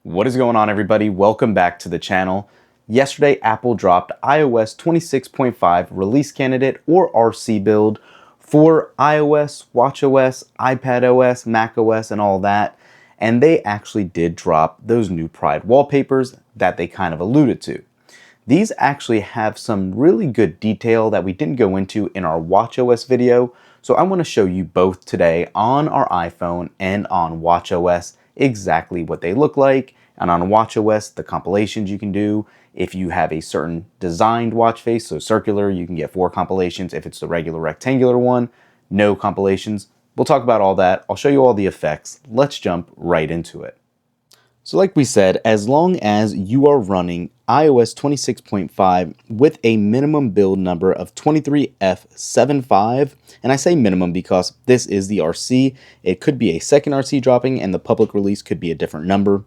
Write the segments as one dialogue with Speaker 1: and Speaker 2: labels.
Speaker 1: What is going on, everybody? Welcome back to the channel. Yesterday, Apple dropped iOS 26.5 release candidate or RC build for iOS, watchOS, iPadOS, macOS, and all that. And they actually did drop those new Pride wallpapers that they kind of alluded to. These actually have some really good detail that we didn't go into in our watchOS video. So I want to show you both today on our iPhone and on watchOS exactly what they look like, and on watchOS the compilations you can do. If you have a certain designed watch face, so circular, you can get 4 compilations. If it's the regular rectangular one, no compilations. We'll talk about all that. I'll show you all the effects. Let's jump right into it. So like we said, as long as you are running iOS 26.5 with a minimum build number of 23F75, and I say minimum because this is the RC, it could be a second RC dropping and the public release could be a different number,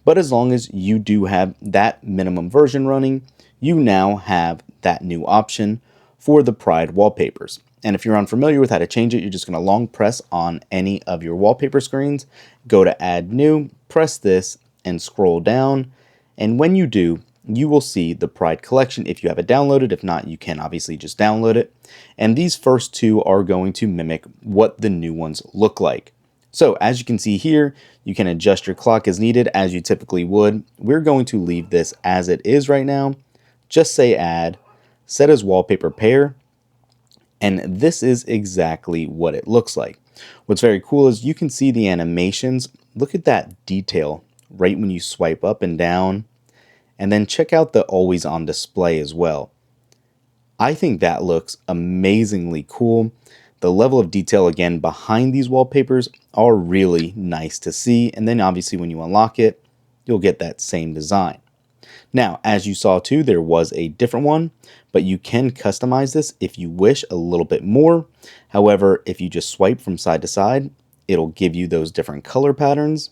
Speaker 1: but as long as you do have that minimum version running, you now have that new option for the Pride wallpapers. And if you're unfamiliar with how to change it, you're just going to long press on any of your wallpaper screens, go to add new, press this, and scroll down. And when you do, you will see the Pride collection if you have it downloaded. If not, you can obviously just download it. And these first two are going to mimic what the new ones look like. So as you can see here, you can adjust your clock as needed as you typically would. We're going to leave this as it is right now. Just say add, set as wallpaper pair, and this is exactly what it looks like. What's very cool is you can see the animations. Look at that detail right when you swipe up and down. And then check out the always on display as well. I think that looks amazingly cool. The level of detail again behind these wallpapers are really nice to see. And then obviously when you unlock it, you'll get that same design. Now, as you saw too, there was a different one, but you can customize this if you wish a little bit more. However, if you just swipe from side to side, it'll give you those different color patterns.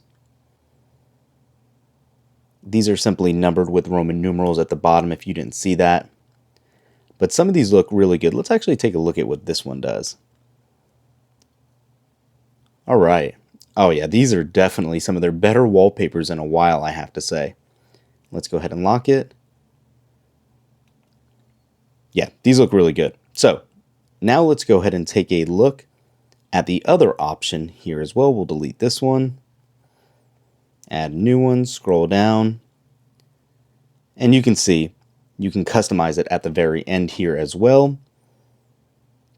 Speaker 1: These are simply numbered with Roman numerals at the bottom if you didn't see that. But some of these look really good. Let's actually take a look at what this one does. All right. Oh yeah, these are definitely some of their better wallpapers in a while, I have to say. Let's go ahead and lock it. Yeah, these look really good. So now let's go ahead and take a look at the other option here as well. We'll delete this one. Add a new one, scroll down. And you can see, you can customize it at the very end here as well.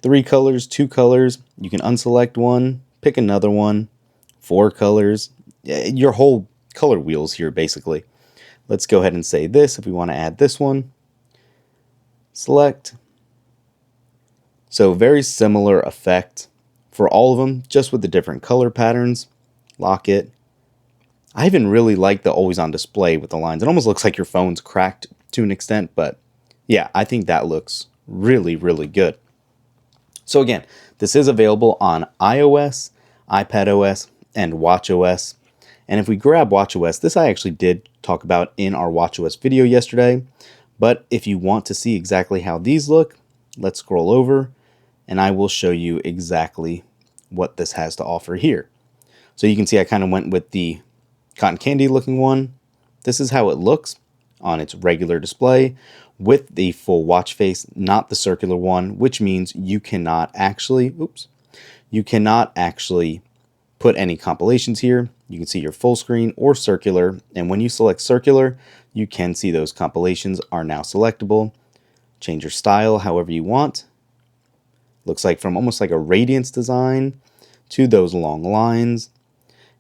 Speaker 1: 3 colors, 2 colors. You can unselect one, pick another one, 4 colors. Your whole color wheels here, basically. Let's go ahead and say this if we want to add this one. Select. So very similar effect for all of them, just with the different color patterns. Lock it. I even really like the always on display with the lines. It almost looks like your phone's cracked to an extent, but yeah, I think that looks really, really good. So again, this is available on iOS, iPadOS, and watchOS. And if we grab watchOS, this I actually did talk about in our watchOS video yesterday. But if you want to see exactly how these look, let's scroll over and I will show you exactly what this has to offer here. So you can see I kind of went with the cotton candy looking one. This is how it looks on its regular display with the full watch face, not the circular one, which means you cannot actually, put any compilations here. You can see your full screen or circular, and when you select circular, you can see those compilations are now selectable. Change your style however you want. Looks like from almost like a radiance design to those long lines.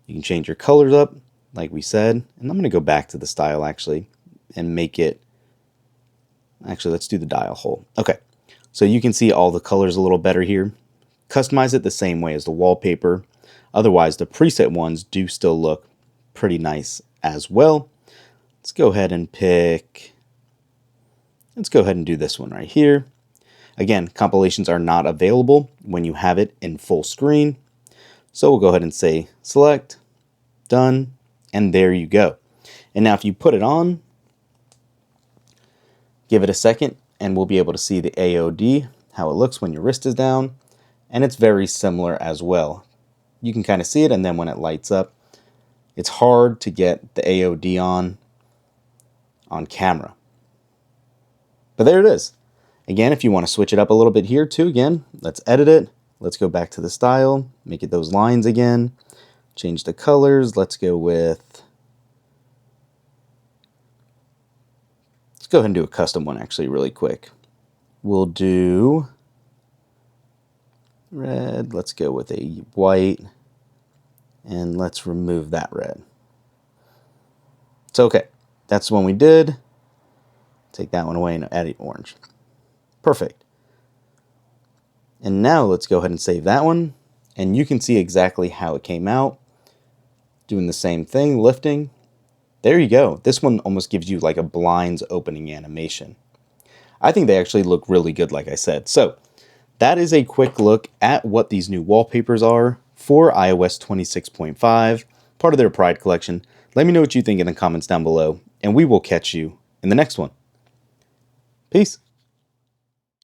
Speaker 1: You can change your colors up, like we said, and I'm going to go back to the style actually and make it, actually let's do the dial hole. Okay, so you can see all the colors a little better here. Customize it the same way as the wallpaper. Otherwise, the preset ones do still look pretty nice as well. Let's go ahead and do this one right here. Again, compilations are not available when you have it in full screen. So we'll go ahead and say select, done, and there you go. And now if you put it on, give it a second, and we'll be able to see the AOD, how it looks when your wrist is down. And it's very similar as well. You can kind of see it, and then when it lights up, It's hard to get the AOD on camera. But there it is. Again, if you want to switch it up a little bit here too, again, let's edit it. Let's go back to the style, make it those lines again, change the colors. Let's go with, let's go ahead and do a custom one actually really quick. We'll do red. Let's go with a white, and let's remove that red. It's okay. That's the one we did. Take that one away and add it orange. Perfect. And now let's go ahead and save that one. And you can see exactly how it came out. Doing the same thing, lifting. There you go. This one almost gives you like a blinds opening animation. I think they actually look really good, like I said. So that is a quick look at what these new wallpapers are for iOS 26.5, part of their Pride collection. Let me know what you think in the comments down below, and we will catch you in the next one. Peace.